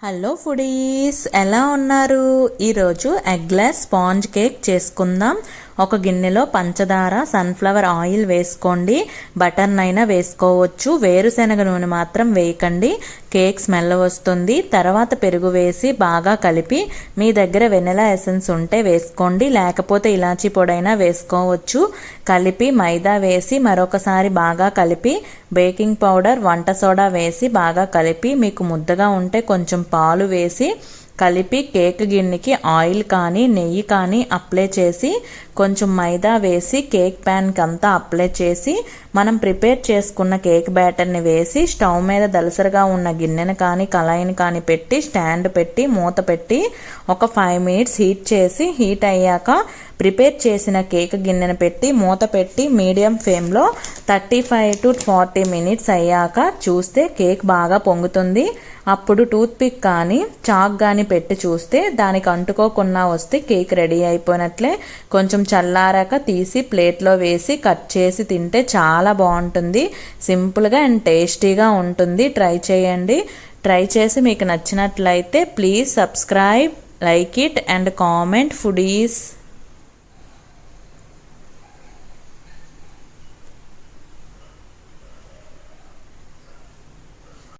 Hello foodies, ఎలా ఉన్నారు? ఈరోజు ఎగ్లెస్ స్పాంజ్ కేక్ చేసుకుందాం. ఒక గిన్నెలో పంచదార, సన్ఫ్లవర్ ఆయిల్ వేసుకోండి. బటర్నైనా వేసుకోవచ్చు. వేరుశనగ నూనె మాత్రం వేయకండి, కేక్ స్మెల్ వస్తుంది. తర్వాత పెరుగు వేసి బాగా కలిపి, మీ దగ్గర వెనిలా ఎసెన్స్ ఉంటే వేసుకోండి, లేకపోతే ఇలాచీ పొడైనా వేసుకోవచ్చు. కలిపి మైదా వేసి మరొకసారి బాగా కలిపి, బేకింగ్ పౌడర్, వంట సోడా వేసి బాగా కలిపి, మీకు ముద్దగా ఉంటే కొంచెం పాలు వేసి కలిపి కేక్ గిన్నెకి ఆయిల్ కానీ నెయ్యి కానీ అప్లై చేసి, కొంచెం మైదా వేసి కేక్ ప్యాన్కి అంతా అప్లై చేసి, మనం ప్రిపేర్ చేసుకున్న కేక్ బ్యాటర్ని వేసి స్టవ్ మీద దలసరిగా ఉన్న గిన్నెను కానీ కళాయిని కానీ పెట్టి స్టాండ్ పెట్టి మూత పెట్టి ఒక 5 మినిట్స్ హీట్ చేసి, హీట్ అయ్యాక ప్రిపేర్ చేసిన కేక్ గిన్నెను పెట్టి మూత పెట్టి మీడియం ఫ్లేమ్లో 35 to 40 మినిట్స్ అయ్యాక చూస్తే కేక్ బాగా పొంగుతుంది. అప్పుడు టూత్పిక్ కానీ చాక్ కానీ పెట్టి చూస్తే దానికి అంటుకోకుండా వస్తే కేక్ రెడీ అయిపోయినట్లే. కొంచెం చల్లారాక తీసి ప్లేట్లో వేసి కట్ చేసి తింటే చాలా బాగుంటుంది. సింపుల్గా అండ్ టేస్టీగా ఉంటుంది. ట్రై చేయండి. ట్రై చేసి మీకు నచ్చినట్లయితే please subscribe, like it and comment foodies.